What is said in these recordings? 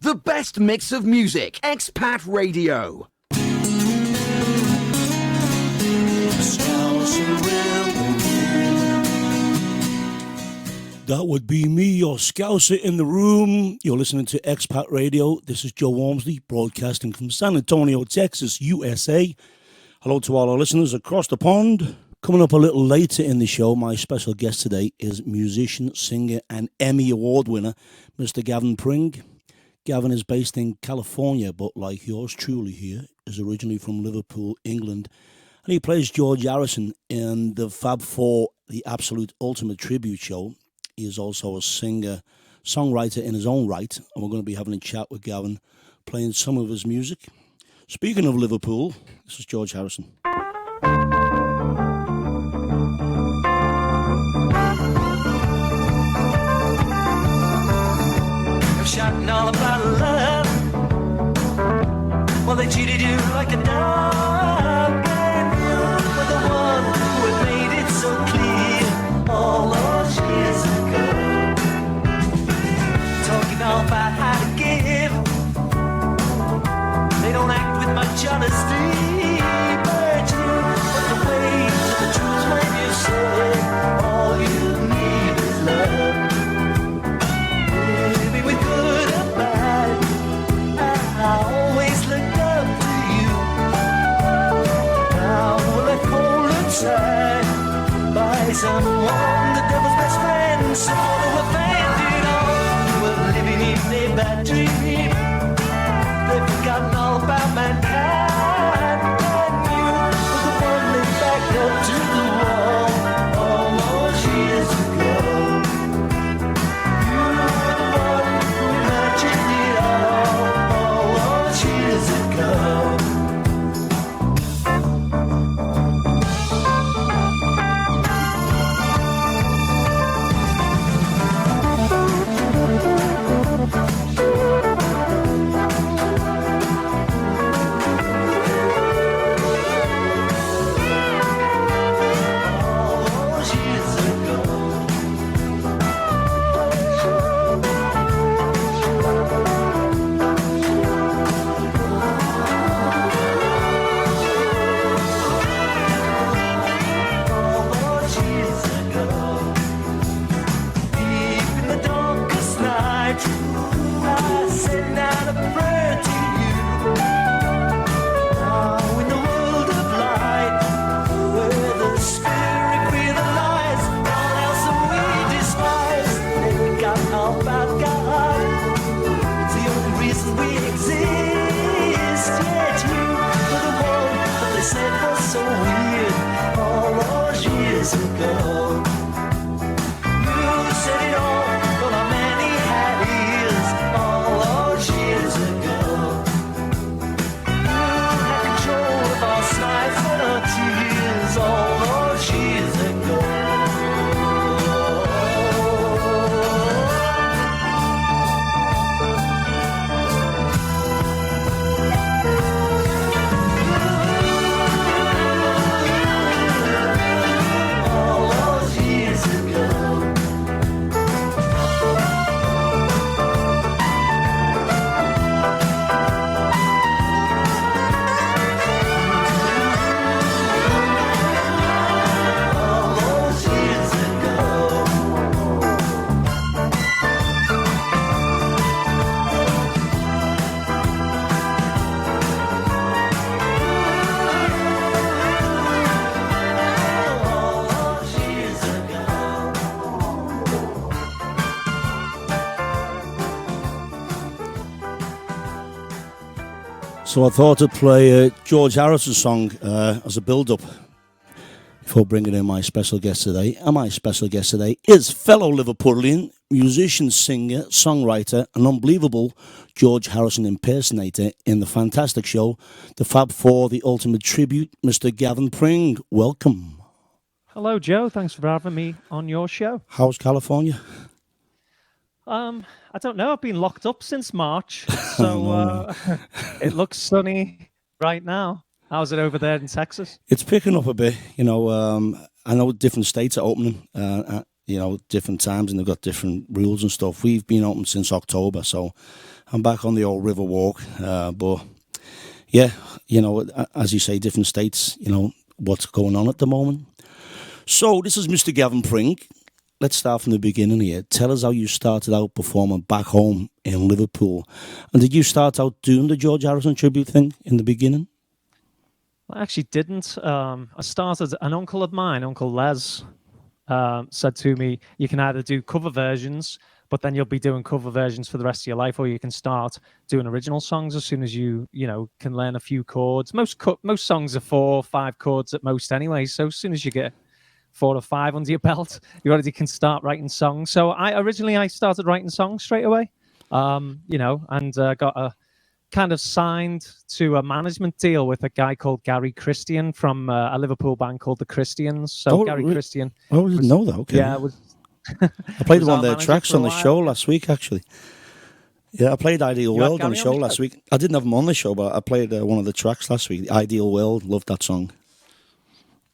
The best mix of music. Expat Radio. That would be me, your Scouser in the room. You're listening to Expat Radio. This is Joe Walmsley, broadcasting from San Antonio, Texas, USA. Hello to all our listeners across the pond. Coming up a little later in the show, my special guest today is musician, singer, and Emmy Award winner, Mr. Gavin Pring. Gavin is based in California, but like yours truly here, is originally from Liverpool, England. And he plays George Harrison in the Fab Four, the Absolute Ultimate Tribute Show. He is also a singer, songwriter in his own right, and we're going to be having a chat with Gavin, playing some of his music. Speaking of Liverpool, this is George Harrison. Shouting all about love. Well, they treated you like a dog, and you were the one who had made it so clear all those years ago. Talking all about how to give. They don't act with much honesty, but you put the weight to the truth when you say all you need is love. I always looked up to you. Now we're left cold inside by someone, the devil's best friend, someone who abandoned all. We're living in a bad dream. They've forgotten all about mankind, and you were the one they backed up to the wall all those years ago. You were the one who imagined it all years ago. So I thought I'd play George Harrison's song as a build-up before bringing in my special guest today. And my special guest today is fellow Liverpudlian, musician, singer, songwriter, an unbelievable George Harrison impersonator in the fantastic show, the Fab Four, the Ultimate Tribute, Mr. Gavin Pring. Welcome. Hello, Joe. Thanks for having me on your show. How's California? I don't know. I've been locked up since March, so it looks sunny right now. How's it over there in Texas? It's picking up a bit. You know, I know different states are opening, different times, and they've got different rules and stuff. We've been open since October, so I'm back on the old river walk. But yeah, as you say, different states, what's going on at the moment. So this is Mr. Gavin Pring. Let's start from the beginning here. Tell us how you started out performing back home in Liverpool. And did you start out doing the George Harrison tribute thing in the beginning? I actually didn't. I started, an uncle of mine, Uncle Les, said to me, you can either do cover versions, but then you'll be doing cover versions for the rest of your life, or you can start doing original songs as soon as you can learn a few chords. Most songs are 4 or 5 chords at most anyway, so as soon as you get 4 or 5 under your belt, you already can start writing songs. So I started writing songs straight away, and got a kind of signed to a management deal with a guy called Gary Christian from a Liverpool band called the Christians. So Gary Christian. Oh, I didn't know that. Okay. Yeah, I played one of their tracks on the show last week, actually. Yeah, I played Ideal World on the show last week. I didn't have him on the show, but I played one of the tracks last week. Ideal World, loved that song.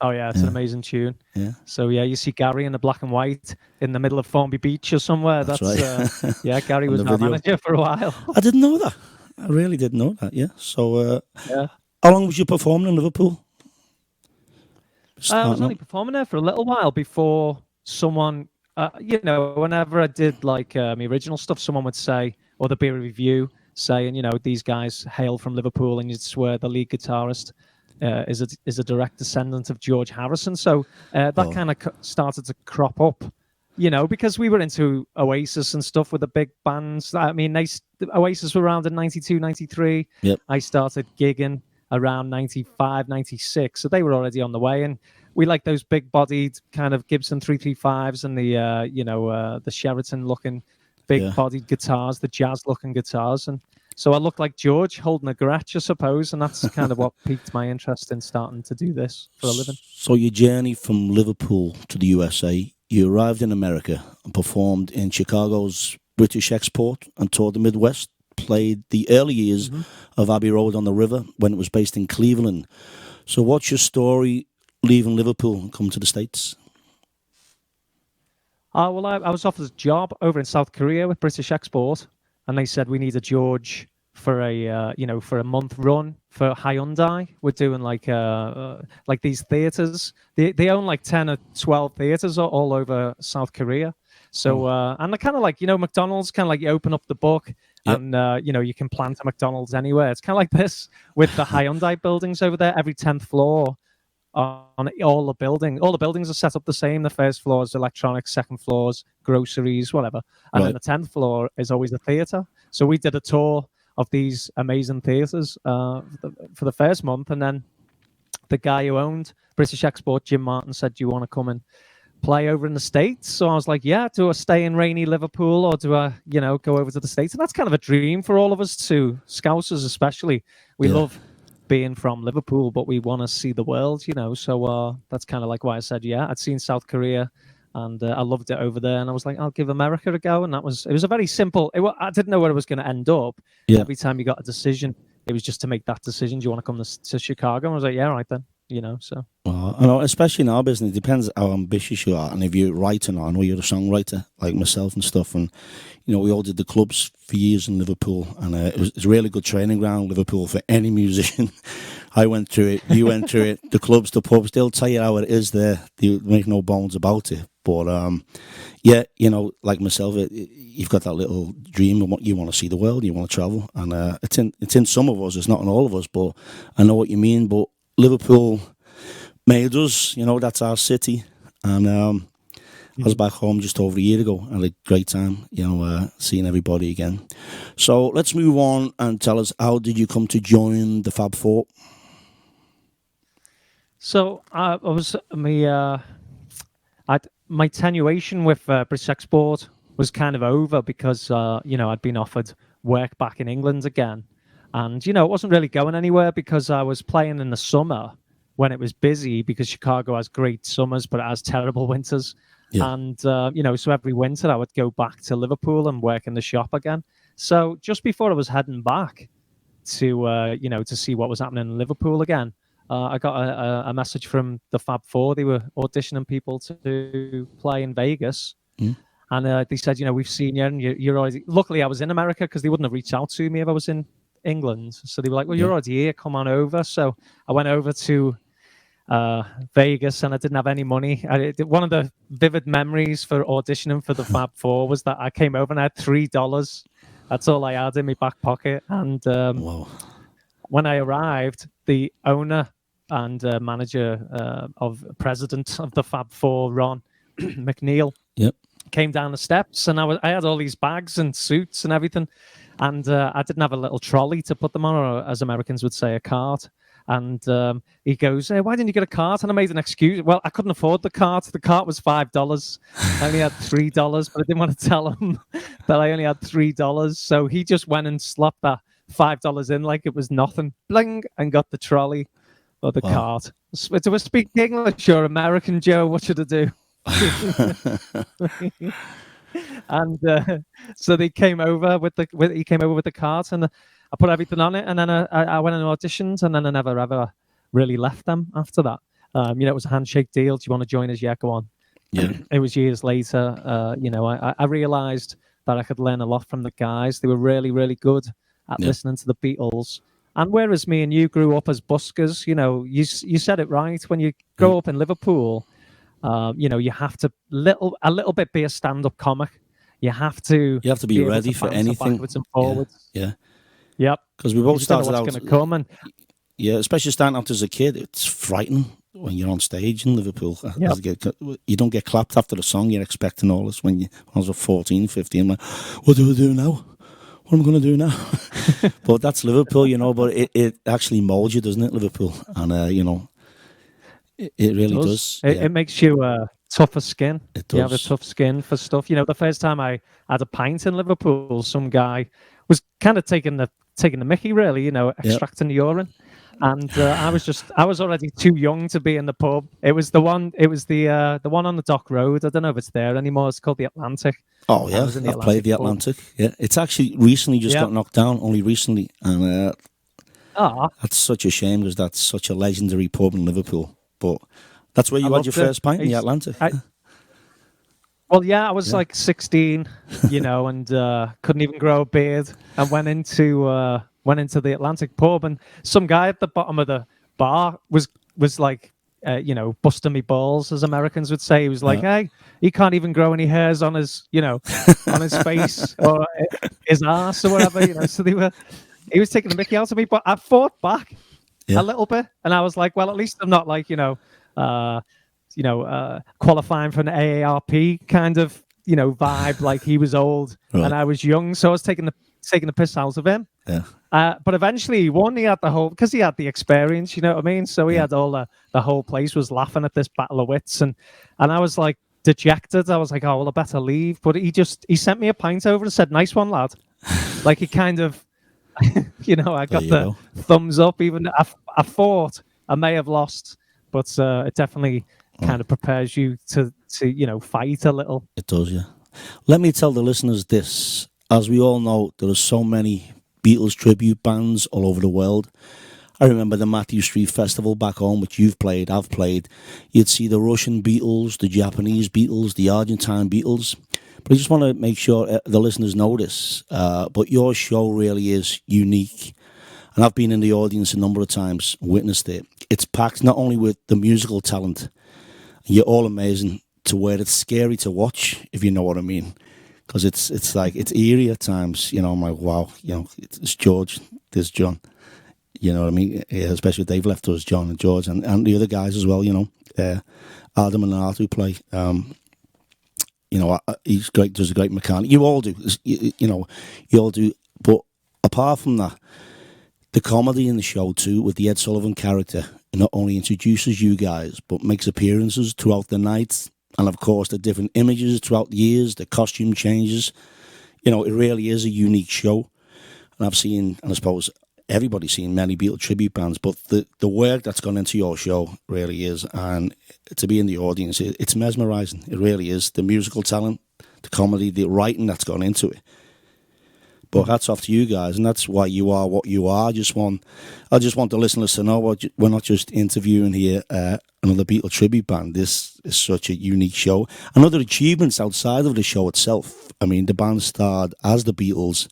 Oh yeah, it's an amazing tune. Yeah. So yeah, you see Gary in the black and white in the middle of Formby Beach or somewhere. That's right. Yeah, Gary was our manager for a while. I didn't know that. I really didn't know that. Yeah. So yeah. How long was you performing in Liverpool? I was only performing there for a little while before someone, whenever I did like my original stuff, someone would say, or the beer review saying, these guys hail from Liverpool, and you'd swear the lead guitarist is a direct descendant of George Harrison. So that kind of started to crop up, because we were into Oasis and stuff with the big bands. I mean, Oasis were around in 92, 93. Yep. I started gigging around 95, 96. So they were already on the way. And we like those big-bodied kind of Gibson 335s and the Sheraton-looking big-bodied guitars, the jazz-looking guitars. And so I looked like George holding a Gretsch, I suppose, and that's kind of what piqued my interest in starting to do this for a living. So your journey from Liverpool to the USA, you arrived in America and performed in Chicago's British Export and toured the Midwest, played the early years of Abbey Road on the River when it was based in Cleveland. So what's your story leaving Liverpool and coming to the States? Well, I was offered a job over in South Korea with British Export, and they said we need a George for a month run for Hyundai. We're doing like these theaters. They own like 10 or 12 theaters all over South Korea. So and they're kind of like McDonald's, kind of like you open up the book. Yep. And you can plant a McDonald's anywhere. It's kind of like this with the Hyundai buildings over there. Every 10th floor on all the buildings are set up the same. The first floor is electronics, second floor is groceries, whatever, and then the 10th floor is always a theater. So we did a tour of these amazing theaters for the first month, and then the guy who owned British Export, Jim Martin, said, "Do you want to come and play over in the States?" So I was like, yeah. Do I stay in rainy Liverpool, or do I go over to the States? And that's kind of a dream for all of us too, Scousers especially. We love being from Liverpool, but we want to see the world, so that's kind of like why I said I'd seen South Korea, and I loved it over there, and I was like, I'll give America a go. And it was a very simple, I didn't know where it was going to end up. Every time you got a decision, it was just to make that decision. Do you want to come to Chicago? And I was like, yeah, right then. So. Well, I know, especially in our business, it depends how ambitious you are, and if you're writing, or I know you're a songwriter like myself and stuff, and we all did the clubs for years in Liverpool, and it's a really good training ground, Liverpool, for any musician. I went through it, you went through it, the clubs, the pubs, they'll tell you how it is there. You make no bones about it. But like myself, you've got that little dream of what you want to see the world, you want to travel, and it's in some of us, it's not in all of us, but I know what you mean. But Liverpool made us, that's our city. And I was back home just over a year ago. I had a great time, seeing everybody again. So let's move on and tell us, how did you come to join the Fab Four? So I was my tenuation with British Export was kind of over because I'd been offered work back in England again. And, it wasn't really going anywhere because I was playing in the summer when it was busy, because Chicago has great summers, but it has terrible winters. Yeah. And, so every winter I would go back to Liverpool and work in the shop again. So just before I was heading back to see what was happening in Liverpool again, I got a message from the Fab Four. They were auditioning people to play in Vegas. And they said, we've seen you, and you're already... Luckily, I was in America because they wouldn't have reached out to me if I was in England. So they were like, well, you're already here. Come on over. So I went over to Vegas, and I didn't have any money. One of the vivid memories for auditioning for the Fab Four was that I came over and I had $3. That's all I had in my back pocket. And when I arrived, the owner and president of the Fab Four, Ron McNeil, came down the steps, and I had all these bags and suits and everything, and I didn't have a little trolley to put them on, or as Americans would say, a cart. And he goes, hey, why didn't you get a cart? And I made an excuse. Well, I couldn't afford the cart. The cart was $5. I only had $3, but I didn't want to tell him that I only had $3. So he just went and slapped that $5 in like it was nothing, bling, and got the trolley or the cart. Do I speak English or American, Joe? What should I do? And so they came over he came over with the cart, and I put everything on it, and then I went and auditioned, and then I never ever really left them after that. It was a handshake deal. Do you want to join us? Yeah, go on. Yeah. It was years later. I realized that I could learn a lot from the guys. They were really, really good at listening to the Beatles. And whereas me and you grew up as buskers, you said it right. When you grow up in Liverpool, you have to a little bit be a stand-up comic. You have to be ready for anything. Backwards and forwards. Yeah. Yep. Because we both started out. Going to come and especially starting out as a kid, it's frightening when you're on stage in Liverpool. Yep. You don't get clapped after the song. You're expecting all this. When I was 14, 15, I'm like, what do I do now? What am I going to do now? But that's Liverpool, But it actually molds you, doesn't it, Liverpool? And it really does. It makes you tougher skin. It does. You have a tough skin for stuff. The first time I had a pint in Liverpool, some guy was kind of taking the mickey, really, extracting the urine. And I was already too young to be in the pub. It was the one on the Dock Road. I don't know if it's there anymore. It's called the Atlantic. Oh yeah, I've played the Atlantic. Yeah, it's actually recently just got knocked down, only recently, and that's such a shame because that's such a legendary pub in Liverpool. But that's where you had your first pint in the Atlantic. Well, yeah, I was like 16, and couldn't even grow a beard, and went into the Atlantic pub, and some guy at the bottom of the bar was like, busting me balls, as Americans would say. He was like, hey, he can't even grow any hairs on his, on his face or his ass or whatever, So he was taking the mickey out of me, but I fought back a little bit, and I was like, well, at least I'm not like, qualifying for an AARP kind of, vibe, like he was old and I was young, so I was taking the piss out of him. Yeah. But eventually he won. He had because he had the experience, you know what I mean? So he had the whole place was laughing at this battle of wits, and I was like dejected. I was like, oh, well, I better leave. But he sent me a pint over and said, nice one, lad. Like he kind of, I got the thumbs up, even I fought. I may have lost, but it definitely kind of prepares you to fight a little. It does, yeah. Let me tell the listeners this. As we all know, there are so many Beatles tribute bands all over the world. I remember the Matthew Street Festival back home, which you've played, I've played. You'd see the Russian Beatles, the Japanese Beatles, the Argentine Beatles. But I just want to make sure the listeners know this. But your show really is unique. And I've been in the audience a number of times, witnessed it. It's packed not only with the musical talent, you're all amazing, to where it's scary to watch, if you know what I mean. Because it's like, it's eerie at times, I'm like, wow, it's George, there's John, you know what I mean? Yeah, especially they've left us, John and George, and the other guys as well, Adam and Art who play, he's great, does a great mechanic. You all do, you all do. But apart from that, the comedy in the show too, with the Ed Sullivan character, not only introduces you guys, but makes appearances throughout the night. And of course, the different images throughout the years, the costume changes. It really is a unique show. And I've seen, and I suppose everybody's seen many Beatles tribute bands, but the work that's gone into your show really is. And to be in the audience, it's mesmerizing. It really is. The musical talent, the comedy, the writing that's gone into it. But hats off to you guys, and that's why you are what you are. I just want the listeners to know we're not just interviewing here another Beatle tribute band. This is such a unique show. And other achievements outside of the show itself. I mean, the band starred as the Beatles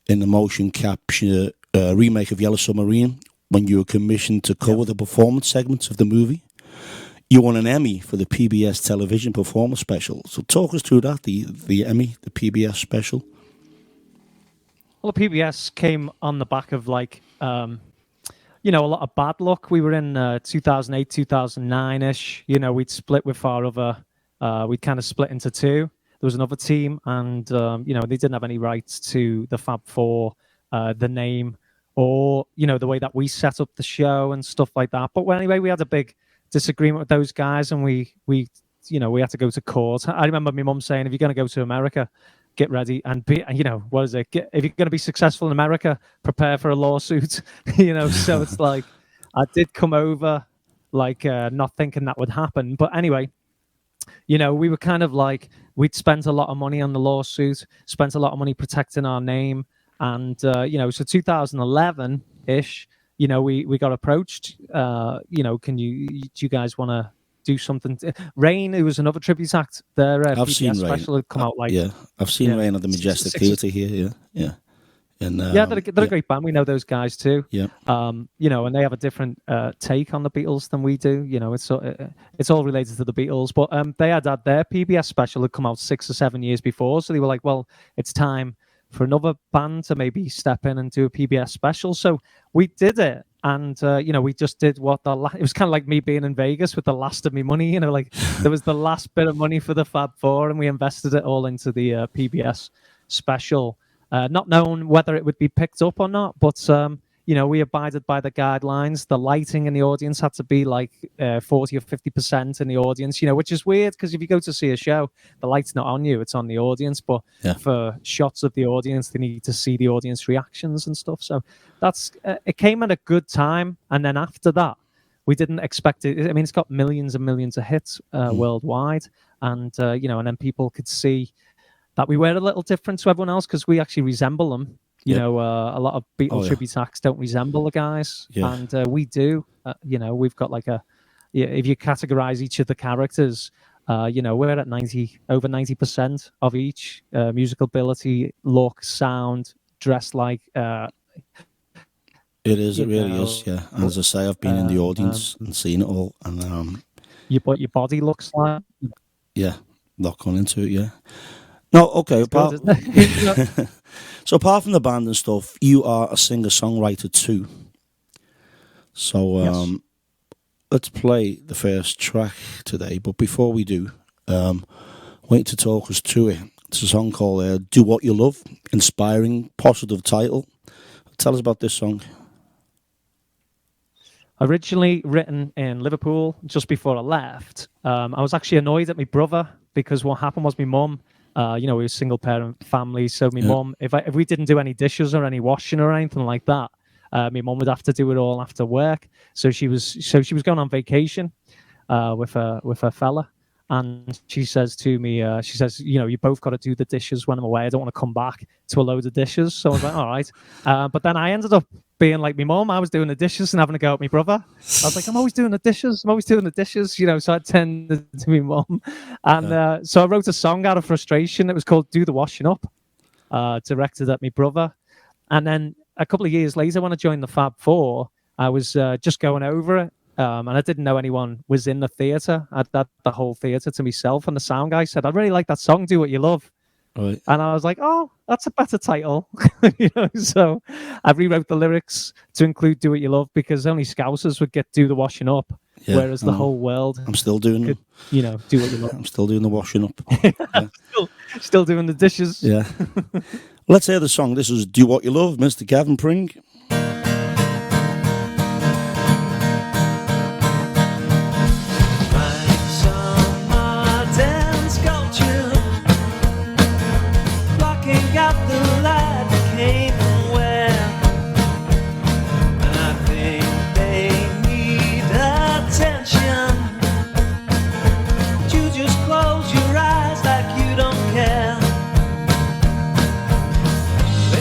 in the motion capture remake of Yellow Submarine when you were commissioned to cover the performance segments of the movie. You won an Emmy for the PBS television performance special. So talk us through that, the Emmy, the PBS special. Well, the PBS came on the back of like, a lot of bad luck. We were in 2008, 2009-ish. We'd split with our other, we'd kind of split into two. There was another team, and, they didn't have any rights to the Fab Four, the name, or, the way that we set up the show and stuff like that. But anyway, we had a big disagreement with those guys, and we had to go to court. I remember my mum saying, if you're going to go to America, get ready and be, what is it? If you're going to be successful in America, prepare for a lawsuit, so it's like, I did come over, like, not thinking that would happen. But anyway, we were kind of like, we'd spent a lot of money on the lawsuit, spent a lot of money protecting our name. And, so 2011-ish, we got approached, do you guys want to do something? Rain, who was another tribute act, their I've PBS seen special had come out like... Yeah, I've seen Rain at the Majestic Theatre here, yeah. And, they're a great band. We know those guys too. Yeah. And they have a different take on the Beatles than we do. It's all related to the Beatles. But they had their PBS special had come out 6 or 7 years before. So they were like, well, it's time for another band to maybe step in and do a PBS special. So we did it. And, we just did it was kind of like me being in Vegas with the last of my money, there was the last bit of money for the Fab Four, and we invested it all into the PBS special. Not knowing whether it would be picked up or not, but we abided by the guidelines. The lighting in the audience had to be like 40 or 50% in the audience, which is weird because if you go to see a show, the light's not on you, it's on the audience. But for shots of the audience, they need to see the audience reactions and stuff. So that's it came at a good time. And then after that, we didn't expect it. I mean, it's got millions and millions of hits worldwide. And, and then people could see that we were a little different to everyone else because we actually resemble them. A lot of Beatles tribute acts don't resemble the guys, and we do. We've got like if you categorize each of the characters, we're at over 90% of each musical ability, look, sound, dress like. It really is, yeah. And as I say, I've been in the audience and seen it all, and what your body looks like. Yeah, lock on into it, yeah. No, okay. So apart from the band and stuff, you are a singer-songwriter too. So let's play the first track today. But before we do, wait to talk us through it. It's a song called Do What You Love, inspiring, positive title. Tell us about this song. Originally written in Liverpool just before I left. I was actually annoyed at my brother because what happened was my mum, we were a single parent family. So my mum, if we didn't do any dishes or any washing or anything like that, my mum would have to do it all after work. So she was going on vacation with her fella. And she says to me, you both got to do the dishes when I'm away. I don't want to come back to a load of dishes. So I was like, all right. But then I ended up being like my mum. I was doing the dishes and having a go at my brother. I was like, I'm always doing the dishes. So I tended to my mum. And so I wrote a song out of frustration. It was called Do the Washing Up, directed at my brother. And then a couple of years later, when I joined the Fab Four, I was just going over it. And I didn't know anyone was in the theatre. I had the whole theatre to myself. And the sound guy said, I really like that song, Do What You Love. Right. And I was like, oh, that's a better title. So I rewrote the lyrics to include Do What You Love because only Scousers would get Do the Washing Up, whereas the whole world... I'm still doing could, Do What You Love. I'm still doing the washing up. still doing the dishes. Yeah. Let's hear the song. This is Do What You Love, Mr. Gavin Pring. They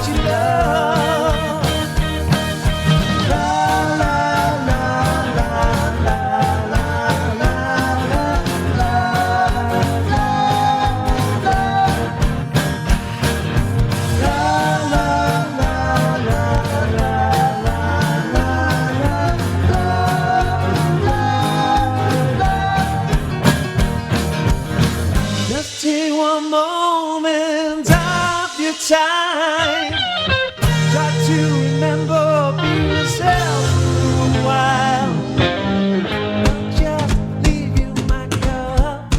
what you love. La la la la la la la la la Just take one moment of your time. Try to remember, be yourself for a while. I'll just leave you my cup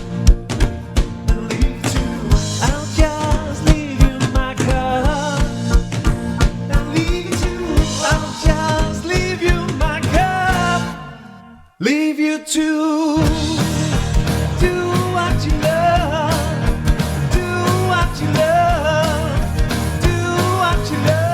and leave too. I'll just leave you my cup and leave you. I'll just leave you my cup, leave you too. Do what you love. Do what you love. Do what you love.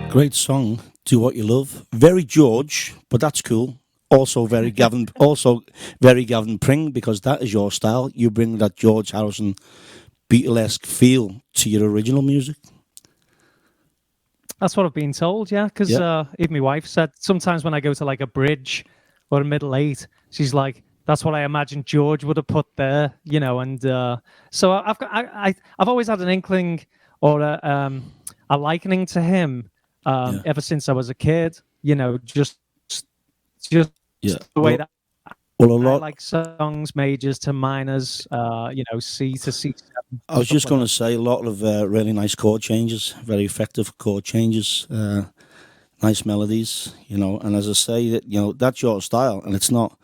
Great song, Do What You Love. Very George, but that's cool. Also very Gavin Pring, because that is your style. You bring that George Harrison Beatlesque feel to your original music. That's what I've been told, yeah. Because even my wife said sometimes when I go to like a bridge or a middle eight, she's like, "That's what I imagine George would have put there," you know. And so I've always had an inkling or a likening to him ever since I was a kid. You know, just the way that. Well, a lot I like songs, majors to minors, you know, C to C7. I was just going to say a lot of really nice chord changes, very effective chord changes, nice melodies, you know. And as I say, that you know that's your style, and it's not.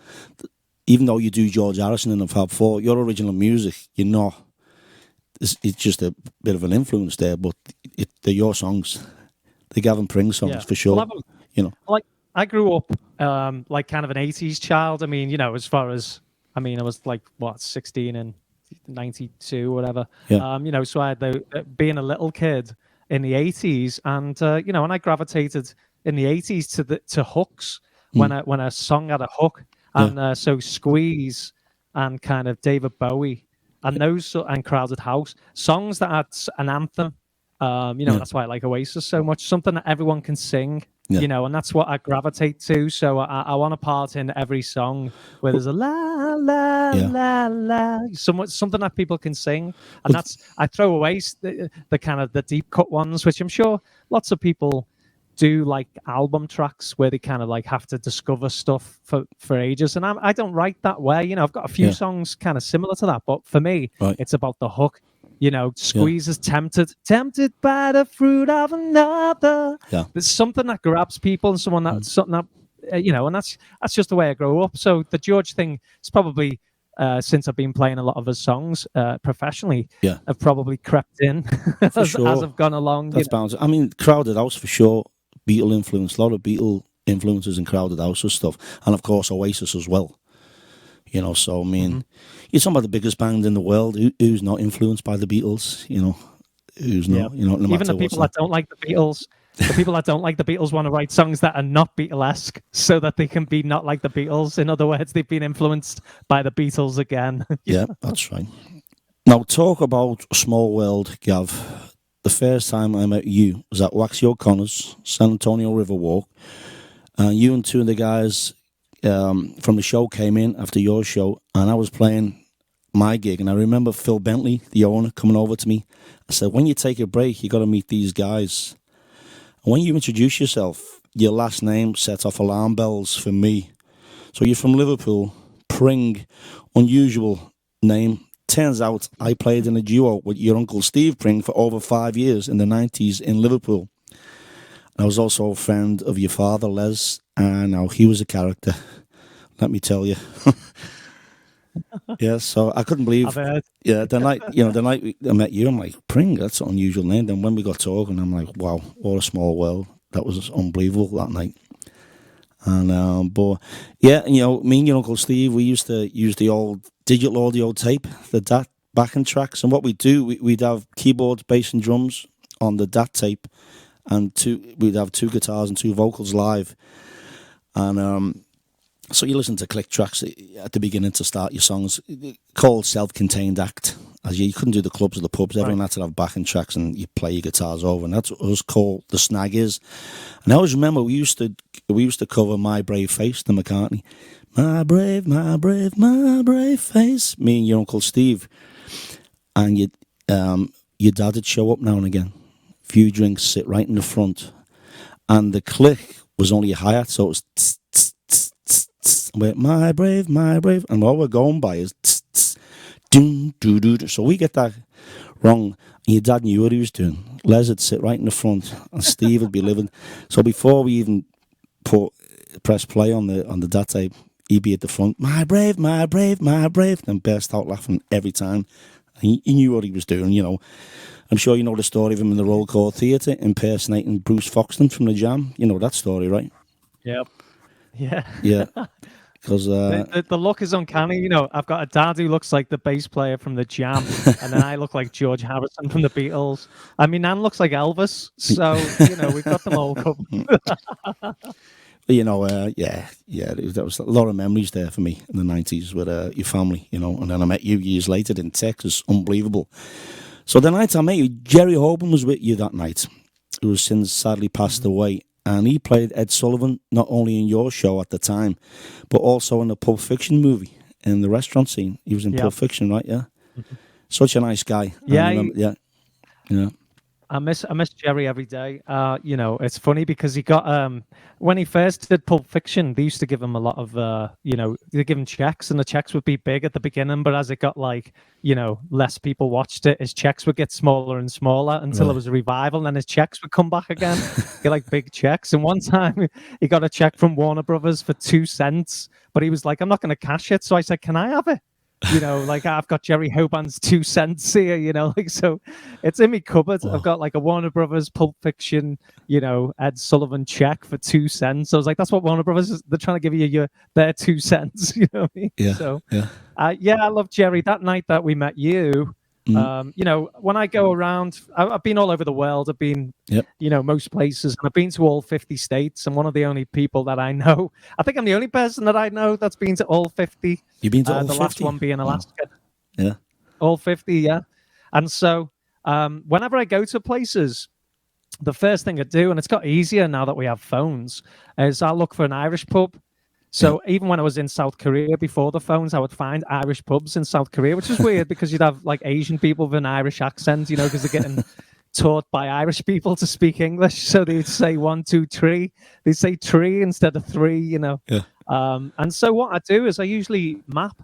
Even though you do George Harrison in the Fab Four, your original music, you're not. It's just a bit of an influence there, but they're your songs, the Gavin Pring songs for sure. Well, you know, like I grew up like kind of an 80s child. I mean, you know, as far as I was like what 16 and 92, whatever. Yeah. You know, so I had being a little kid in the 80s, and you know, and I gravitated in the 80s to hooks when a song had a hook, and so Squeeze and kind of David Bowie and and Crowded House songs that had an anthem. You know, that's why I like Oasis so much. Something that everyone can sing. You know, and that's what I gravitate to. So I want a part in every song where there's a la la la la, something that people can sing, and I throw away the kind of the deep cut ones, which I'm sure lots of people do, like album tracks where they kind of like have to discover stuff for ages. And I don't write that way. You know, I've got a few songs kind of similar to that, but for me, it's about the hook. You know, Squeeze is tempted by the fruit of another. Yeah. There's something that grabs people, and something that you know, and that's just the way I grow up. So the George thing is probably since I've been playing a lot of his songs professionally, have probably crept in as I've gone along. That's bound. I mean, Crowded House for sure. Beatle influence, a lot of Beatle influences in Crowded House and stuff, and of course Oasis as well. You know, so I mean, you're talking about the biggest band in the world. Who's not influenced by the Beatles? You know, who's not? You know, no even the people that don't like the Beatles, the people that don't like the Beatles want to write songs that are not Beatlesque, so that they can be not like the Beatles. In other words, they've been influenced by the Beatles again. Yeah, that's right. Now, talk about Small World, Gav. The first time I met you was at Waxy O'Connor's San Antonio Riverwalk, and you and two of the guys from the show came in after your show, and I was playing my gig, and I remember Phil Bentley, the owner, coming over to me. I said, when you take a break, you got to meet these guys. And when you introduce yourself, your last name sets off alarm bells for me. So you're from Liverpool, Pring, unusual name. Turns out I played in a duo with your uncle Steve Pring for over 5 years in the 90s in Liverpool. I was also a friend of your father, Les, and now he was a character, let me tell you. Yeah, so I couldn't believe. Yeah, the night I met you, I'm like, Pring, that's an unusual name. Then when we got talking, I'm like, wow, what a small world. That was unbelievable that night. And but yeah, me and your uncle Steve, we used to use the old digital audio tape, the DAT backing tracks, and what we'd do, we'd have keyboards, bass, and drums on the DAT tape, and we'd have 2 guitars and 2 vocals live, and so you listen to click tracks at the beginning to start your songs, called self-contained act. As you couldn't do the clubs or the pubs, everyone had to have backing tracks, and you play your guitars over, and that's what it was called. The snag is, and I always remember we used to cover "My Brave Face," the McCartney, my brave face. Me and your uncle Steve, and your dad would show up now and again. Few drinks, sit right in the front, and the click was only a hi-hat, so it was tss, tss, tss, tss, tss, went, my brave, and what we're going by is tss, tss, doom, doo, doo, doo. So we get that wrong, and your dad knew what he was doing. Les would sit right in the front, and Steve would be living. So before we even press play on the DAT tape, he'd be at the front, my brave, and burst out laughing every time. He knew what he was doing, I'm sure you know the story of him in the Roll Call Theatre impersonating Bruce Foxton from the Jam. You know that story, right? Yep. Yeah. Yeah. Because the look is uncanny. I've got a dad who looks like the bass player from the Jam, and then I look like George Harrison from the Beatles. And my nan looks like Elvis. So we've got them all covered. There was a lot of memories there for me in the 90s with your family, and then I met you years later in Texas. Unbelievable. So the night I met you, Jerry Hoban was with you that night, who has since sadly passed away, and he played Ed Sullivan not only in your show at the time, but also in the Pulp Fiction movie, in the restaurant scene. He was in Pulp Fiction, right? Yeah. Mm-hmm. Such a nice guy. Yeah. I miss Jerry every day. It's funny because he got when he first did Pulp Fiction, they used to give him a lot of they give him checks, and the checks would be big at the beginning, but as it got less people watched it, his checks would get smaller and smaller until there was a revival, and then his checks would come back again, get big checks. And one time he got a check from Warner Brothers for 2 cents, but he was like, I'm not going to cash it. So I said, can I have it? I've got Jerry Hoban's 2 cents here, so it's in my cupboard. I've got a Warner Brothers Pulp Fiction, Ed Sullivan check for 2 cents. I was like, that's what Warner Brothers is. They're trying to give you their 2 cents, you know what I mean? Yeah. So, yeah. I love Jerry. That night that we met you, when I go around, I've been all over the world. I've been, most places, and I've been to all 50 states. I'm one of the only people that I know. I think I'm the only person that I know that's been to all 50. You've been to all 50? The last one being Alaska. Oh. Yeah. All 50, yeah. And so whenever I go to places, the first thing I do, and it's got easier now that we have phones, is I'll look for an Irish pub. So even when I was in South Korea before the phones, I would find Irish pubs in South Korea, which is weird because you'd have Asian people with an Irish accent, because they're getting taught by Irish people to speak English. So they'd say 1, 2, 3. They'd say 3 instead of 3, Yeah. And so what I do is I usually map.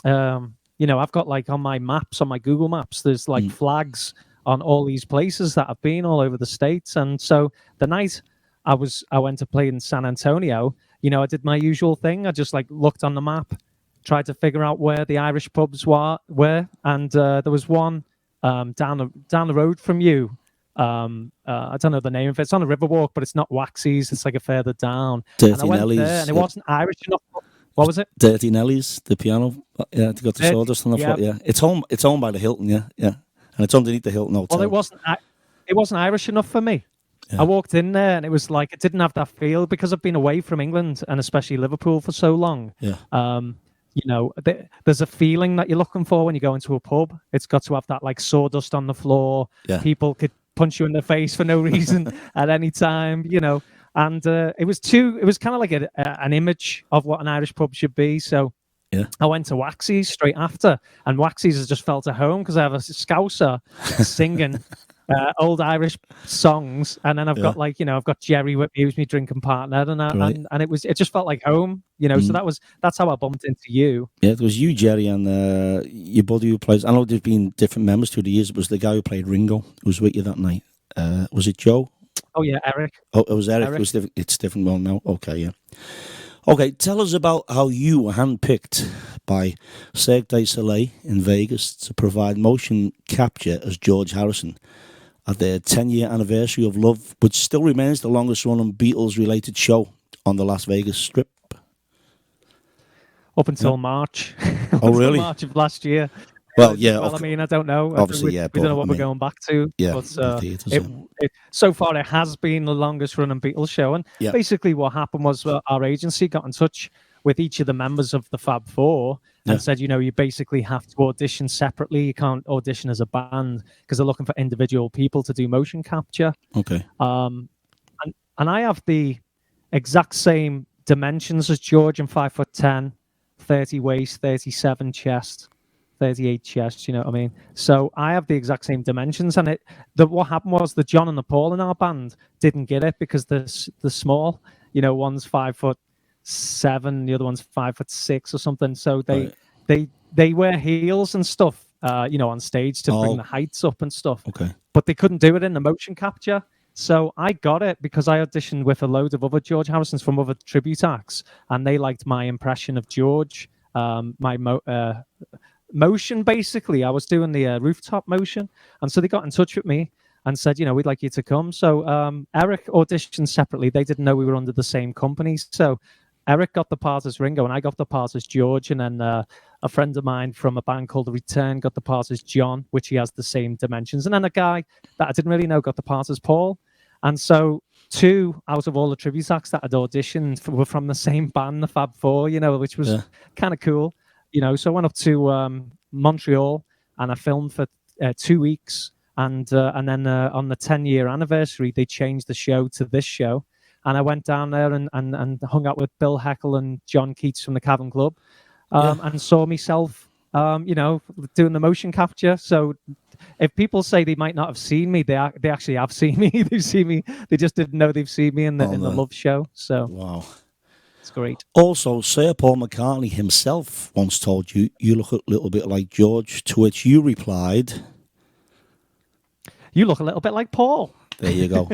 I've got on my maps, on my Google Maps, there's flags on all these places that I've been all over the States. And so the night I went to play in San Antonio, I did my usual thing. I just looked on the map, tried to figure out where the Irish pubs were, and there was one down the road from you. I don't know the name of it. It's on a Riverwalk, but it's not Waxy's. It's a further down. Dirty and I went Nelly's. there, and it wasn't Irish enough. What was it? Dirty Nelly's, the piano. Yeah, to got the sawdust on the floor. Yeah, it's owned by the Hilton. Yeah, and it's underneath the Hilton Hotel. Well, it wasn't Irish enough for me. Yeah. I walked in there and it was it didn't have that feel because I've been away from England and especially Liverpool for so long. Yeah. There's a feeling that you're looking for when you go into a pub. It's got to have that sawdust on the floor. Yeah. People could punch you in the face for no reason at any time, And it was kind of like an image of what an Irish pub should be. So Yeah. I went to Waxy's straight after, and Waxy's has just felt at home because I have a Scouser singing old Irish songs, and then I've got I've got Jerry with me, who's my drinking partner, and it just felt like home, So that's how I bumped into you. Yeah, it was you, Jerry, and your buddy who plays. I know there's been different members through the years. It was the guy who played Ringo who was with you that night. Was it Joe? Oh yeah, Eric. Oh, it was Eric. It was different. It's different one now. Okay, yeah. Okay, tell us about how you were handpicked by Cirque du Soleil in Vegas to provide motion capture as George Harrison at their 10-year anniversary of Love, which still remains the longest-running Beatles-related show on the Las Vegas Strip. Up until March. Oh, really? March of last year. Well, yeah. Well, I mean, I don't know. Obviously, we don't know what we're going back to. Yeah. But so far, it has been the longest-running Beatles show. And basically what happened was our agency got in touch with each of the members of the Fab Four and said, you basically have to audition separately. You can't audition as a band because they're looking for individual people to do motion capture. Okay. And I have the exact same dimensions as George. I'm 5'10", 30 waist, 37 chest, 38 chest. You know what I mean? So I have the exact same dimensions. And what happened was the John and the Paul in our band didn't get it because they're small. One's 5'7", the other one's 5'6" or something. So they wear heels and stuff, on stage to bring the heights up and stuff. Okay. But they couldn't do it in the motion capture. So I got it because I auditioned with a load of other George Harrisons from other tribute acts, and they liked my impression of George, my motion, basically. I was doing the rooftop motion, and so they got in touch with me and said, we'd like you to come. So Eric auditioned separately. They didn't know we were under the same company. So Eric got the part as Ringo, and I got the part as George, and then a friend of mine from a band called The Return got the part as John, which he has the same dimensions. And then a guy that I didn't really know got the part as Paul. And so 2 out of all the tribute acts that had auditioned were from the same band, the Fab Four, which was kind of cool. So I went up to Montreal and I filmed for 2 weeks. And then on the 10-year anniversary, they changed the show to this show. And I went down there and hung out with Bill Heckle and John Keats from the Cavern Club and saw myself, doing the motion capture. So if people say they might not have seen me, they actually have seen me. They've seen me. They just didn't know they've seen me in the Love show. So wow. It's great. Also, Sir Paul McCartney himself once told you look a little bit like George, to which you replied, "You look a little bit like Paul." There you go.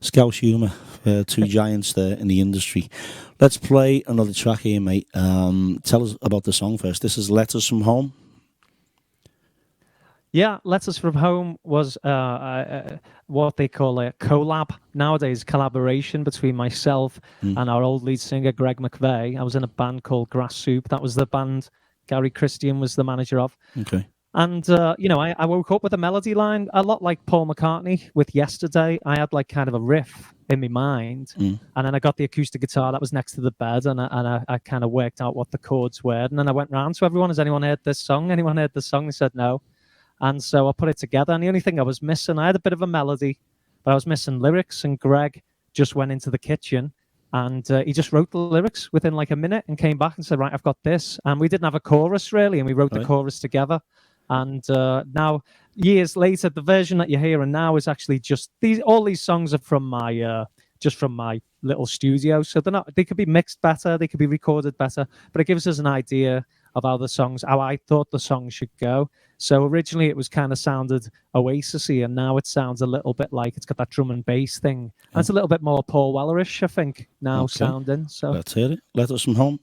Scouse humour. 2 giants there in the industry. Let's play another track here, mate. Tell us about the song first. This is Letters from Home. Yeah, Letters from Home was what they call a collab nowadays, collaboration between myself and our old lead singer, Greg McVeigh. I was in a band called Grass Soup. That was the band Gary Christian was the manager of. Okay. And, I woke up with a melody line, a lot like Paul McCartney with Yesterday. I had like kind of a riff in my mind. And then I got the acoustic guitar that was next to the bed, and I kind of worked out what the chords were. And then I went round to everyone, has anyone heard this song? Anyone heard this song? They said no. And so I put it together. And the only thing I was missing, I had a bit of a melody, but I was missing lyrics. And Greg just went into the kitchen and he just wrote the lyrics within like a minute and came back and said, right, I've got this. And we didn't have a chorus really. And we wrote the chorus together. And now, years later, the version that you're hearing now is actually just all these songs are from my little studio. So they could be mixed better, they could be recorded better, but it gives us an idea of how I thought the song should go. So originally it was kind of sounded Oasis-y, and now it sounds a little bit like it's got that drum and bass thing. And it's a little bit more Paul Weller-ish, I think, now sounding. So let's hear it. Letters from Home.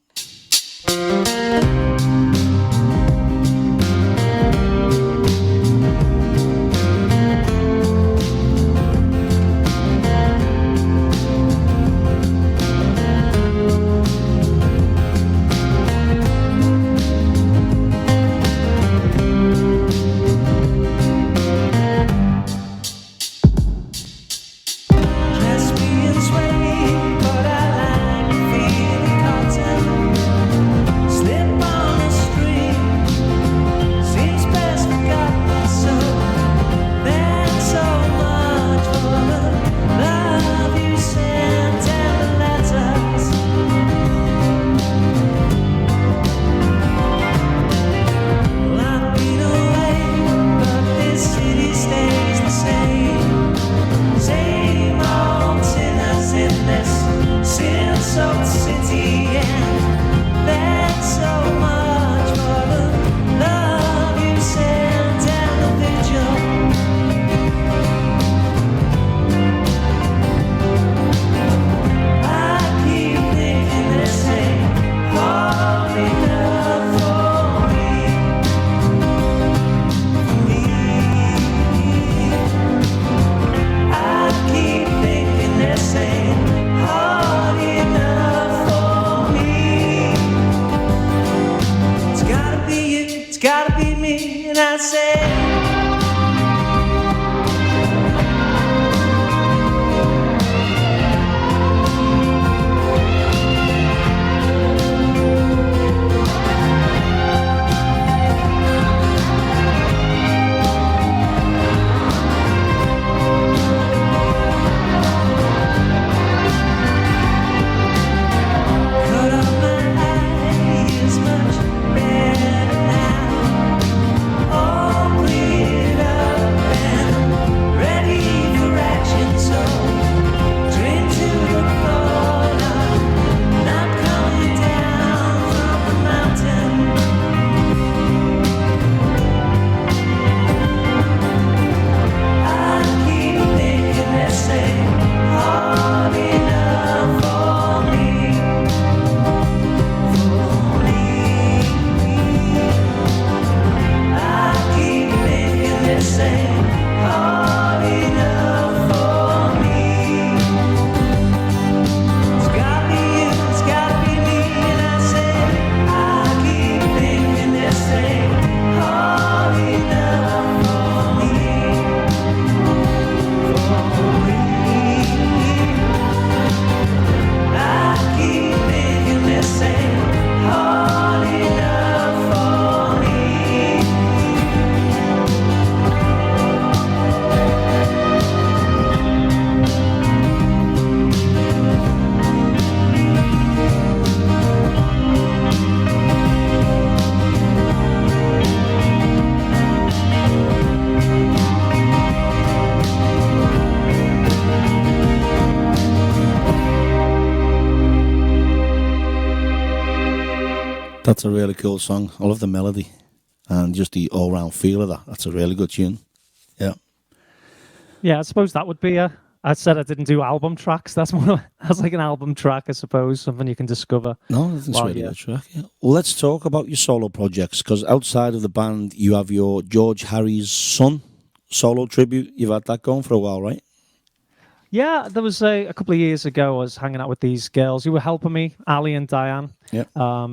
Slip on this gotta be me. And I said, That's a really cool song. I love the melody and just the all-round feel of that. That's a really good tune. Yeah. Yeah, I suppose that would be a. I said I didn't do album tracks. That's more. That's like an album track, I suppose. Something you can discover. No, that's really a good track. Yeah. Well, let's talk about your solo projects, because outside of the band, you have your George Harrison solo tribute. You've had that going for a while, right? Yeah, there was a couple of years ago. I was hanging out with these girls who were helping me, Ali and Diane,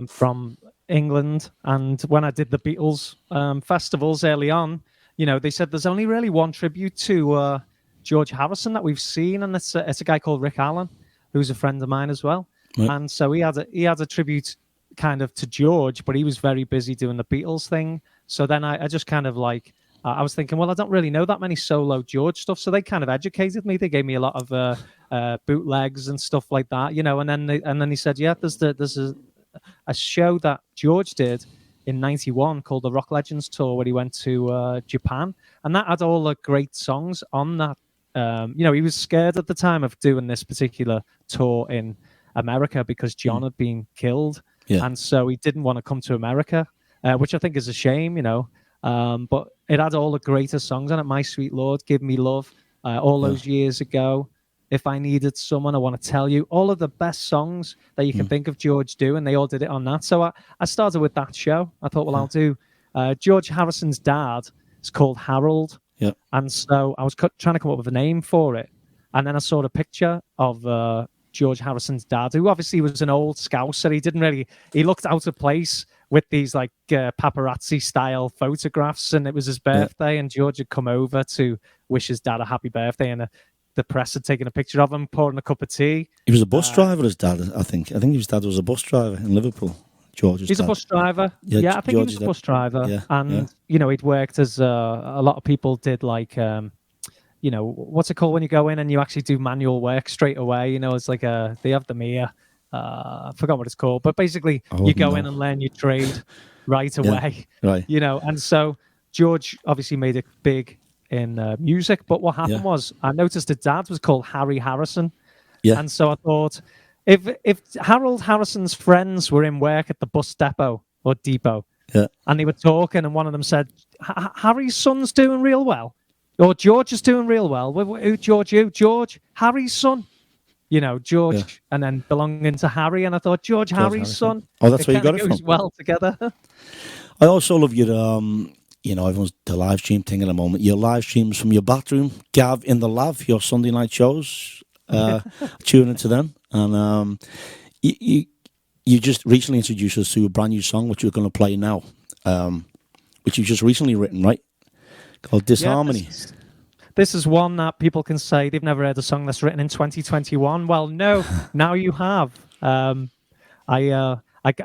from England. And when I did the Beatles festivals early on, you know, they said there's only really one tribute to George Harrison that we've seen, and it's a guy called Rick Allen, who's a friend of mine as well. Right. And so he had a tribute kind of to George, but he was very busy doing the Beatles thing. So then I just kind of like. I was thinking, well, I don't really know that many solo George stuff, so they kind of educated me. They gave me a lot of bootlegs and stuff like that, you know. And then he said, yeah, there's a show that George did in '91 called the Rock Legends Tour, where he went to Japan, and that had all the great songs on that. You know, he was scared at the time of doing this particular tour in America because John had been killed, and so he didn't want to come to America, which I think is a shame, you know. But it had all the greatest songs on it. My Sweet Lord, Give Me Love, all those years ago. If I Needed Someone, I Want to Tell You. All of the best songs that you can think of George doing, they all did it on that. So I started with that show. I thought, well, I'll do George Harrison's dad. It's called Harold. Yeah. And so I was trying to come up with a name for it. And then I saw the picture of George Harrison's dad, who obviously was an old Scouser. He looked out of place with these like paparazzi style photographs, and it was his birthday, and George had come over to wish his dad a happy birthday, and the press had taken a picture of him pouring a cup of tea. He was a bus driver, his dad, I think his dad was a bus driver in Liverpool. George's He's dad. A bus driver. Yeah, I think he was a bus driver. Yeah, and, you know, he'd worked as a lot of people did, like, you know, what's it called when you go in and you actually do manual work straight away? You know, it's like they have the Mia. I forgot what it's called, but basically you go in and learn your trade right away. Right. You know, and so George obviously made it big in music, but what happened was I noticed his dad was called Harry Harrison. Yeah. And so I thought, if Harold Harrison's friends were in work at the bus depot, and they were talking, and one of them said, Harry's son's doing real well, or George is doing real well. Who, George, Harry's son. You know, George, and then belonging to Harry, and I thought George Harry's son. Oh, that's where you got it from. Well together. I also love your, you know, everyone's the live stream thing at the moment. Your live streams from your bathroom, Gav in the Lav, your Sunday night shows. Tune into them, and you just recently introduced us to a brand new song, which you're going to play now. which you've just recently written, right? Called Disharmony. Yeah, this is one that people can say they've never heard a song that's written in 2021. Well, no, now you have. I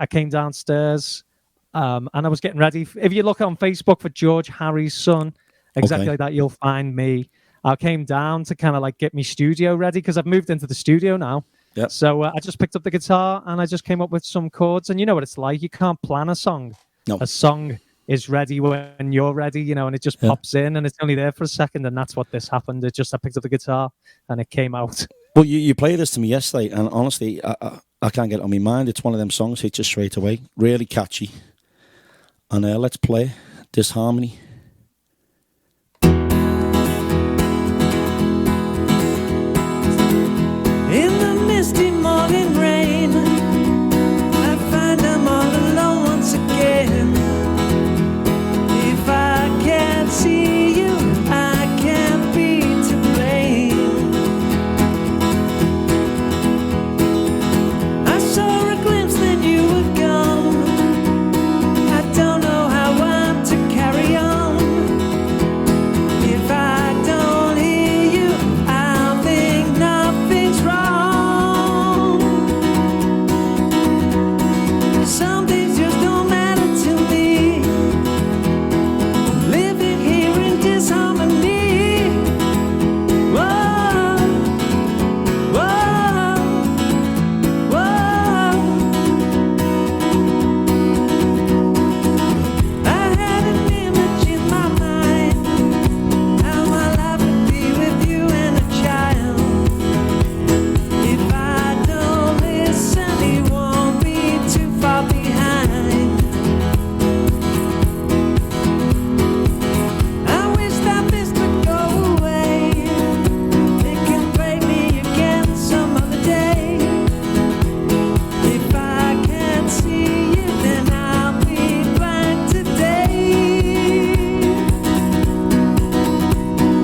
came downstairs and I was getting ready. If you look on Facebook for George Harry's son, exactly like that, you'll find me. I came down to kind of like get my studio ready because I've moved into the studio now. Yep. So I just picked up the guitar and I just came up with some chords. And you know what it's like. You can't plan a song. No. A song is ready when you're ready, and it just pops in and it's only there for a second. And that's what this happened. I picked up the guitar and it came out. Well, you played this to me yesterday, and honestly, I can't get it on my mind. It's one of them songs hits you straight away. Really catchy. And let's play Disharmony. In the misty morning rain, I find I'm all alone once again. If I can't see you, I can't be to blame. I saw a glimpse, then you were gone. I don't know how I'm to carry on. If I don't hear you, I'll think nothing's wrong. Some things just don't matter to me. Living here in disharmony. Whoa, whoa, whoa. I had an image in my mind, how my life would be with you and a child. If I don't listen, he won't be too far behind. I wish that this would go away. It can break me again some other day. If I can't see you, then I'll be blind today.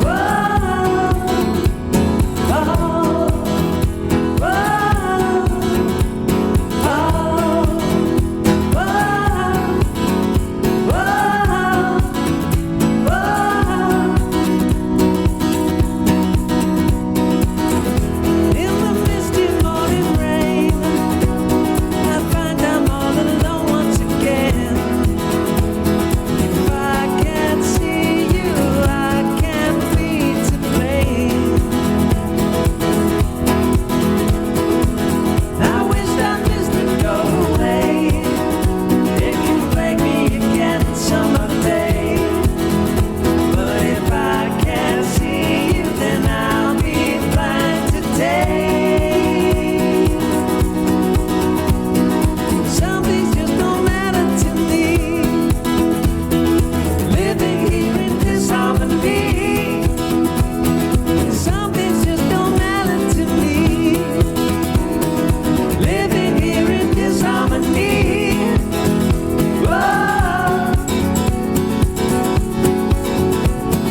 Whoa, whoa, in the misty morning rain, I find I'm all alone once again. If I can't see you, I can't be to blame. I wish that this would go away. It can break me again some other day. But if I can't see you, then I'll be blind today. Some things just don't matter to me. Living here in disharmony. Some things just don't matter to me. Living here in disharmony. Whoa,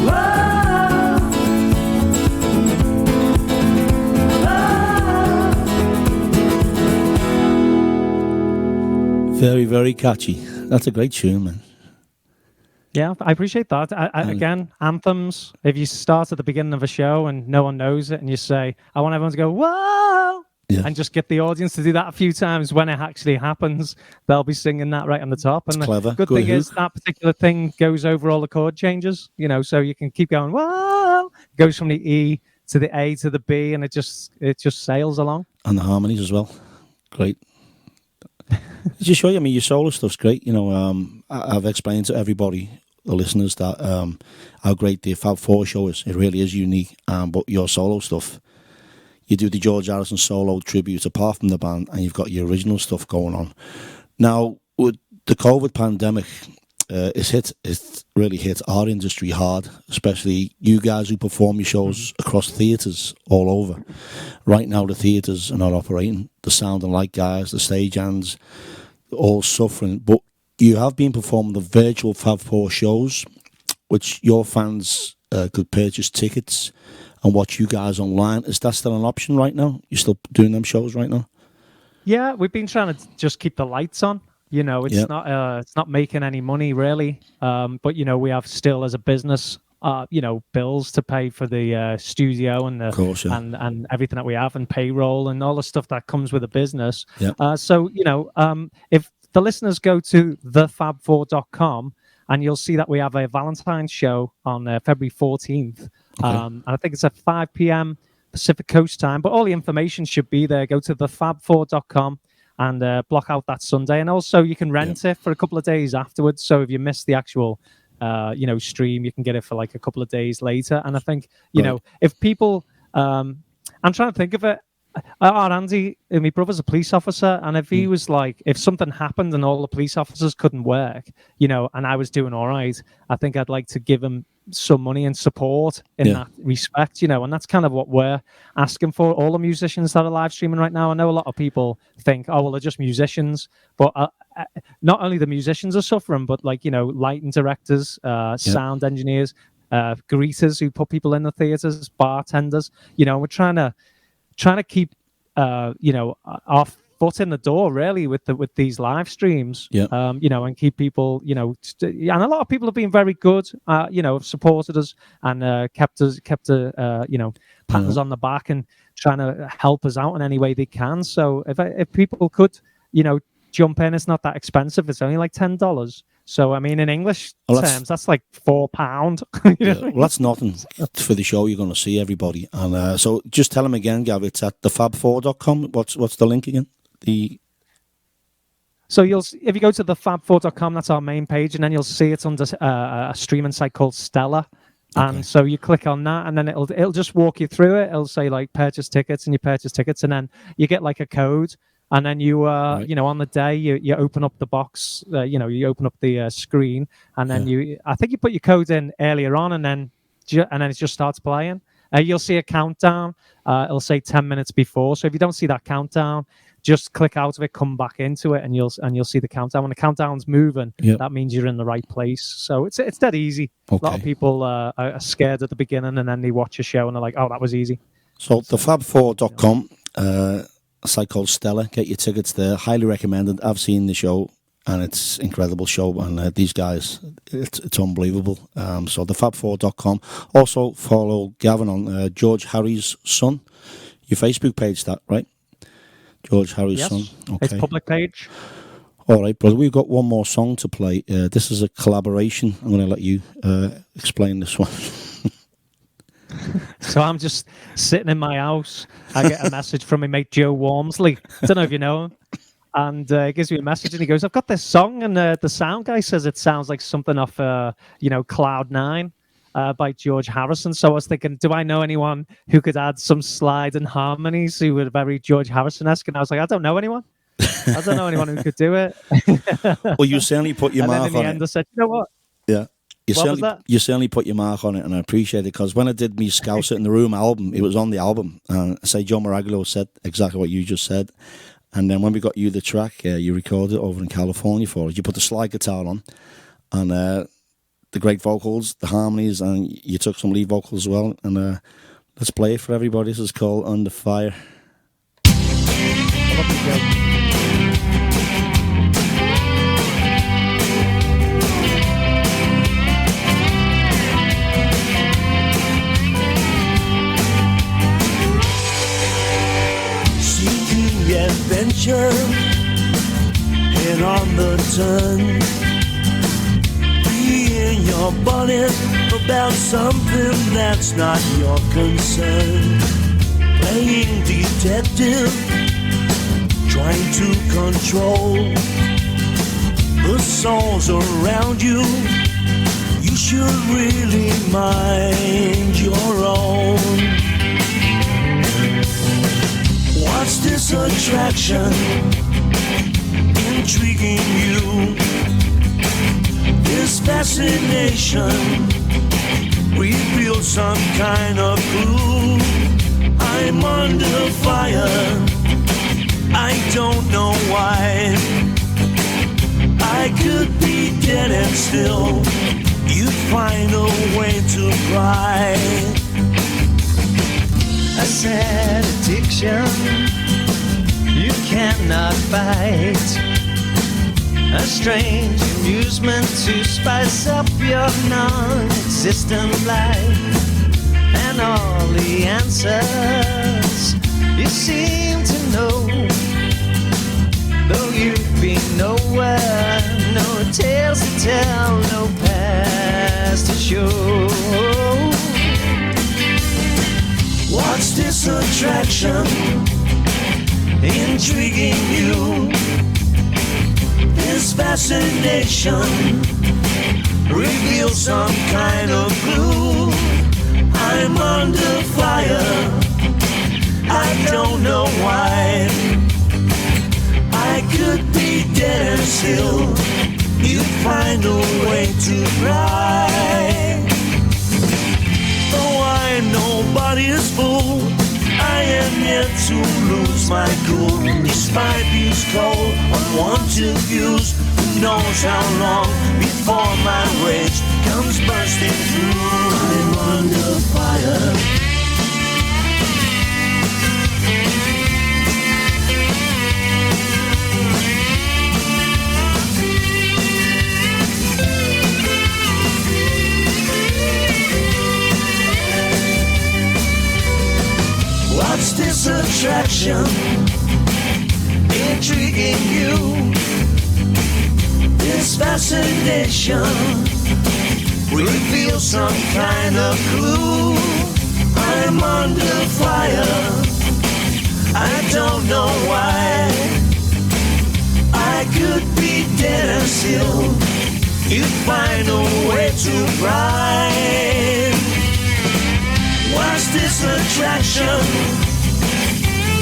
whoa, Very, very catchy. That's a great tune, man. Yeah, I appreciate that. Again, anthems. If you start at the beginning of a show and no one knows it, and you say, "I want everyone to go whoa," Yeah. and just get the audience to do that a few times, when it actually happens, they'll be singing that right on the top. And It's clever. the good Good thing is hook. that particular thing goes over all the chord changes. So you can keep going whoa. It goes from the E to the A to the B, and it just sails along. And the harmonies as well. Great. Just show you, your solo stuff's great. I've explained to everybody, the listeners, that how great the Fab Four show is. It really is unique. But your solo stuff, you do the George Harrison solo tribute apart from the band, and you've got your original stuff going on. Now, with the COVID pandemic, it's really hit our industry hard, especially you guys who perform your shows across theatres all over. Right now, the theatres are not operating. They're sounding like guys, the stagehands, all suffering. But you have been performing the virtual Fab Four shows, which your fans could purchase tickets and watch you guys online. Is that still an option right now? You're still doing them shows right now? Yeah, we've been trying to just keep the lights on. You know, it's not making any money really. But you know, we have still as a business, you know, bills to pay for the studio and Of course, yeah. and everything that we have, and payroll and all the stuff that comes with a business. Yeah. So you know, if the listeners go to thefab4.com, and you'll see that we have a Valentine's show on February 14th. Okay. And I think it's at 5 p.m. Pacific Coast time. But all the information should be there. Go to thefab4.com and block out that Sunday. And also you can rent it for a couple of days afterwards. So if you miss the actual you know, stream, you can get it for like a couple of days later. And I think, you know, if people I'm trying to think of it. Andy, my brother's a police officer, and if he was like, if something happened and all the police officers couldn't work, you know, and I was doing all right, I think I'd like to give him some money and support in that respect, you know, and that's kind of what we're asking for. All the musicians that are live streaming right now, I know a lot of people think, oh, well, they're just musicians, but not only the musicians are suffering, but like, you know, lighting directors, sound engineers, greeters who put people in the theaters, bartenders, you know, we're trying to keep you know, our foot in the door really with these live streams, you know, and keep people, you know, and a lot of people have been very good, you know, have supported us and kept you know, patting us on the back and trying to help us out in any way they can. So if people could, you know, jump in, it's not that expensive. It's only like $10. So I mean, in English terms, that's like £4. You know? Well, that's nothing for the show. You're going to see everybody, and so just tell them again, Gav. It's at thefab4.com. What's the link again? So if you go to thefab4.com, that's our main page, and then you'll see it's under a streaming site called Stella. And so you click on that, and then it'll just walk you through it. It'll say like purchase tickets, and you purchase tickets, and then you get like a code. And then you, you know, on the day you open up the box, you know, you open up the screen, and then I think you put your code in earlier on, and then it just starts playing. You'll see a countdown. It'll say 10 minutes before. So if you don't see that countdown, just click out of it, come back into it, and you'll see the countdown. When the countdown's moving, that means you're in the right place. So it's dead easy. Okay. A lot of people are scared at the beginning, and then they watch a show and they're like, oh, that was easy. So thefab4.com. A site called Stella. Get your tickets there. Highly recommended. I've seen the show, and it's an incredible show. And these guys, it's unbelievable. So thefab4.com. Also follow Gavin on George Harry's son. Your Facebook page, that right? George Harry's son. Okay. It's public page. All right, brother. We've got one more song to play. This is a collaboration. I'm going to let you explain this one. So I'm just sitting in my house. I get a message from my mate Joe Walmsley. I don't know if you know him. And he gives me a message and he goes, I've got this song. And the sound guy says it sounds like something off, you know, Cloud 9 by George Harrison. So I was thinking, do I know anyone who could add some slide and harmonies who were very George Harrison-esque? And I was like, I don't know anyone. I don't know anyone who could do it. Well, you certainly put your mark on it. And then in the end I said, you know what? Yeah. You certainly put your mark on it, and I appreciate it, because when I did me Scouse It in the Room album, it was on the album, and say Joe Maragalo said exactly what you just said. And then when we got you the track, you recorded it over in California for us. You put the slide guitar on, and the great vocals, the harmonies, and you took some lead vocals as well. And let's play it for everybody. This is called Under Fire. Adventure, head on the turn. Be in your bonnet about something that's not your concern. Playing detective, trying to control the souls around you. You should really mind your own. What's this attraction intriguing you? This fascination reveals some kind of clue. I'm under fire, I don't know why. I could be dead and still you'd find a way to cry. A sad addiction you cannot fight. a strange amusement to spice up your non-existent life. And all the answers you seem to know, though you've been nowhere, no tales to tell, no past to show. What's this attraction intriguing you? This fascination reveals some kind of clue. I'm under fire, I don't know why. I could be dead and still you'd find a way to cry. Though I nobody is fool, I am yet to lose my cool. Despite these cold, unwanted views, who knows how long before my rage comes bursting through. I'm under fire. What's this attraction intriguing you? This fascination reveals some kind of clue. I'm under fire, I don't know why. I could be dead and still you'd find a way to cry. What's this attraction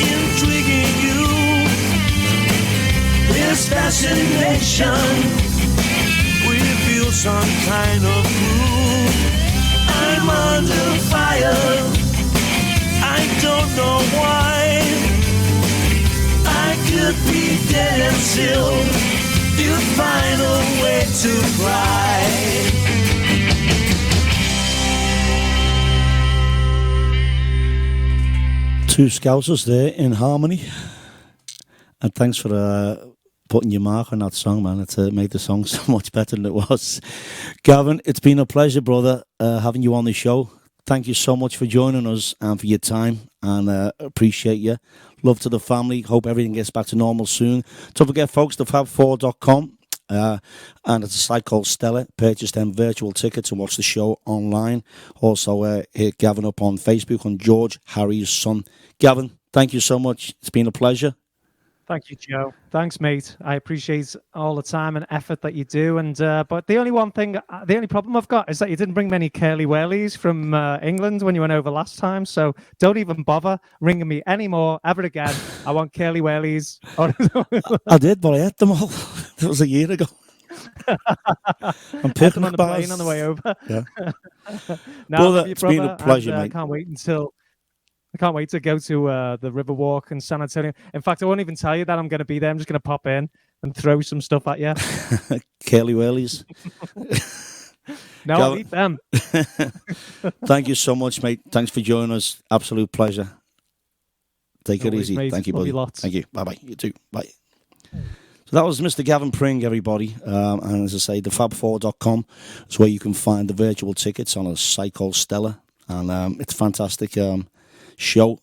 intriguing you? This fascination reveals some kind of clue. I'm under fire, I don't know why. I could be dead and still you'd find a way to cry. Two Scousers there in harmony, and thanks for putting your mark on that song, man. It made the song so much better than it was. Gavin, it's been a pleasure, brother, having you on the show. Thank you so much for joining us and for your time, and appreciate you. Love to the family. Hope everything gets back to normal soon. Don't forget, folks, the Fab4.com. And it's a site called Stella. Purchase them virtual tickets and watch the show online. Also, hit Gavin up on Facebook on George Harry's son. Gavin, thank you so much. It's been a pleasure. Thank you, Joe. Thanks, mate. I appreciate all the time and effort that you do. And but the only problem I've got is that you didn't bring many curly whirlies from England when you went over last time. So don't even bother ringing me anymore ever again. I want curly whirlies. I did, but I ate them all. That was a year ago. I'm picking on the plane on the way over. Yeah. No, brother, it's been a pleasure, mate. I can't wait to go to the Riverwalk in San Antonio. In fact, I won't even tell you that I'm going to be there. I'm just going to pop in and throw some stuff at you. Curly whirlies. No, I'll eat them. Thank you so much, mate. Thanks for joining us. Absolute pleasure. Take it easy. Mate. Thank you, Love buddy. you lots. Thank you. Bye-bye. You too. Bye. So that was Mr. Gavin Pring, everybody. And as I say, the Fab4.com is where you can find the virtual tickets on a site called Stella. And it's a fantastic show.